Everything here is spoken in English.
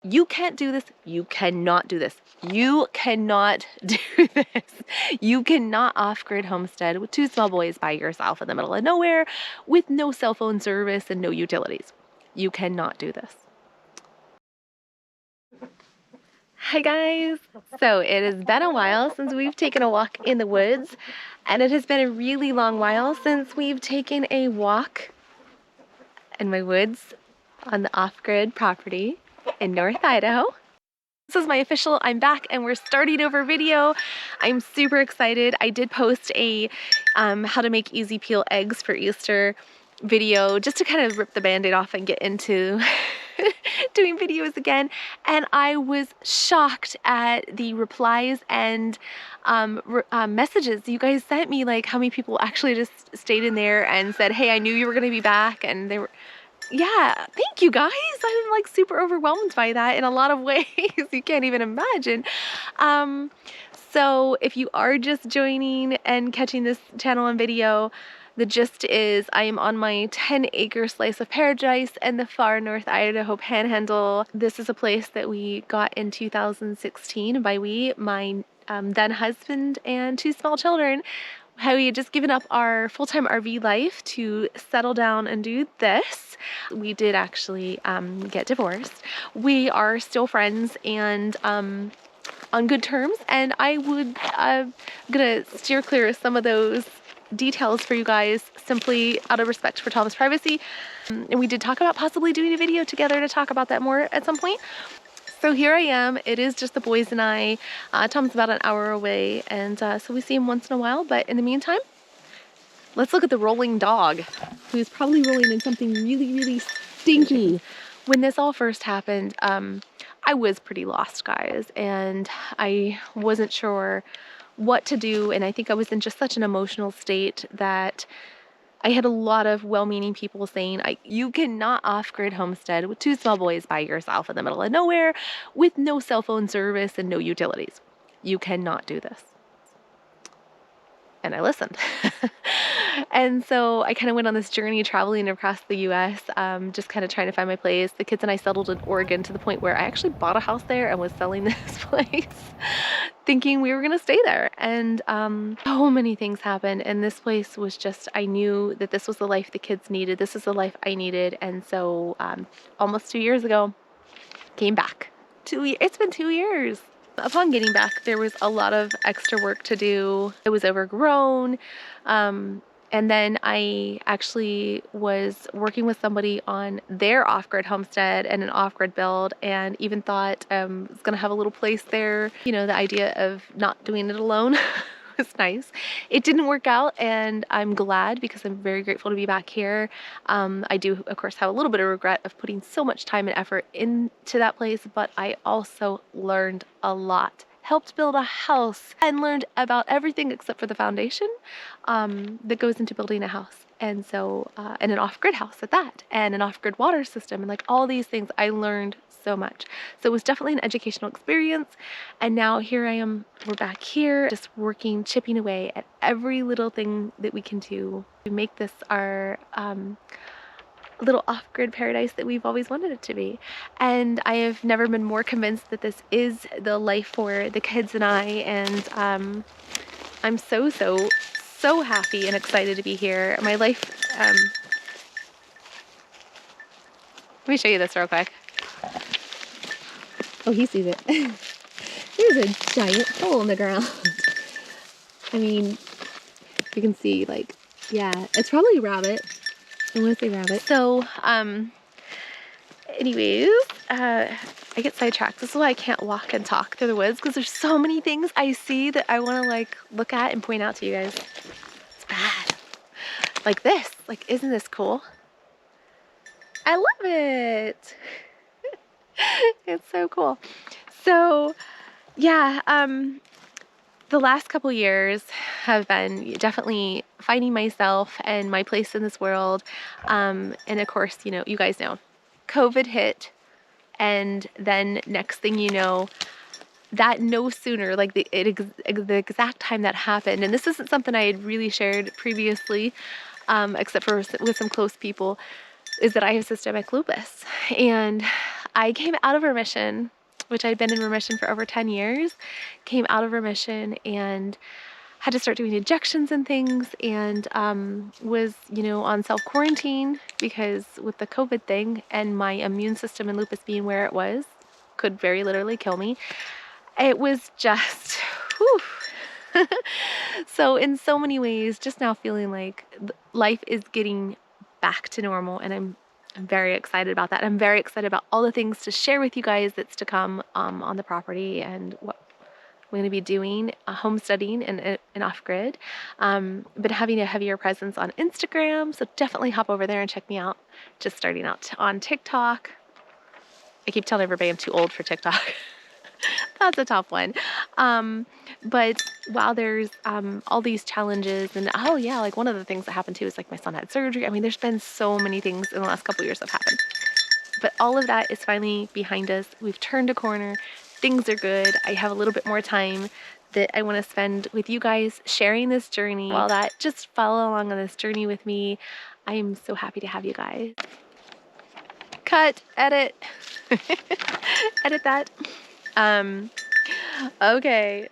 You can't do this. You cannot do this. You cannot do this. You cannot off-grid homestead with 2 small boys by yourself in the middle of nowhere with no cell phone service and no utilities. You cannot do this. Hi guys! So it has been a while since we've taken a walk in the woods, and it has been a really long while since we've taken a walk in my woods on the off-grid property in North Idaho. This is my official I'm back and we're starting over video. I'm super excited. I did post a how to make easy peel eggs for Easter video just to kind of rip the band-aid off and get into doing videos again, and I was shocked at the replies and messages you guys sent me, like how many people actually just stayed in there and said, hey, I knew you were going to be back, and they were, yeah, thank you guys. I'm like super overwhelmed by that in a lot of ways you can't even imagine. So if you are just joining and catching this channel and video, the gist is I am on my 10-acre slice of paradise in the far North Idaho Panhandle. This is a place that we got in 2016. By we, my then husband and 2 small children. How we had just given up our full-time RV life to settle down and do this. We did actually get divorced. We are still friends and on good terms, and I'm gonna steer clear of some of those details for you guys simply out of respect for Tom's privacy. And we did talk about possibly doing a video together to talk about that more at some point. So here I am. It is just the boys and I. Tom's about an hour away, and so we see him once in a while. But in the meantime, let's look at the rolling dog, who's probably rolling in something really, really stinky. When this all first happened, I was pretty lost, guys, and I wasn't sure what to do, and I think I was in just such an emotional state that I had a lot of well-meaning people saying, you cannot off-grid homestead with 2 small boys by yourself in the middle of nowhere with no cell phone service and no utilities. You cannot do this. And I listened. And so I kind of went on this journey traveling across the US, just kind of trying to find my place. The kids and I settled in Oregon to the point where I actually bought a house there and was selling this place thinking we were going to stay there. And so many things happened, and this place was just, I knew that this was the life the kids needed. This is the life I needed. And so almost 2 years ago, came back. It's been 2 years. Upon getting back, there was a lot of extra work to do. It was overgrown. And then I actually was working with somebody on their off-grid homestead and an off-grid build, and even thought I was going to have a little place there. You know, the idea of not doing it alone was nice. It didn't work out, and I'm glad because I'm very grateful to be back here. I do, of course, have a little bit of regret of putting so much time and effort into that place, but I also learned a lot. Helped build a house and learned about everything except for the foundation that goes into building a house. And so, and an off-grid house at that, and an off-grid water system, and like all these things, I learned so much. So it was definitely an educational experience. And now here I am, we're back here, just working, chipping away at every little thing that we can do to make this our little off-grid paradise that we've always wanted it to be. And I have never been more convinced that this is the life for the kids and I, and I'm so happy and excited to be here. My life, let me show you this real quick. Oh, he sees it. There's a giant hole in the ground. I mean, you can see, like, yeah, it's probably a rabbit. I want to say rabbit. So, anyways, I get sidetracked. This is why I can't walk and talk through the woods, because there's so many things I see that I want to like look at and point out to you guys. It's bad. Like this. Like, isn't this cool? I love it. It's so cool. So, yeah, the last couple years have been definitely finding myself and my place in this world. And of course, you know, you guys know, COVID hit, and then next thing you know, that no sooner, like the exact time that happened, and this isn't something I had really shared previously, except for with some close people, is that I have systemic lupus. And I came out of remission, which I'd been in remission for over 10 years, came out of remission and had to start doing injections and things, and was, on self-quarantine because with the COVID thing and my immune system and lupus being where it was, could very literally kill me. It was just, whew. So in so many ways, just now feeling like life is getting back to normal, and I'm very excited about that. I'm very excited about all the things to share with you guys that's to come on the property and what we're going to be doing, homesteading and off-grid. Been having a heavier presence on Instagram, so definitely hop over there and check me out. Just starting out on TikTok. I keep telling everybody I'm too old for TikTok. That's a tough one. But while there's all these challenges, and like one of the things that happened too is like my son had surgery. I mean, there's been so many things in the last couple of years that have happened. But all of that is finally behind us. We've turned a corner. Things are good. I have a little bit more time that I want to spend with you guys sharing this journey. While that, just follow along on this journey with me. I am so happy to have you guys. Cut, edit, edit that. Okay,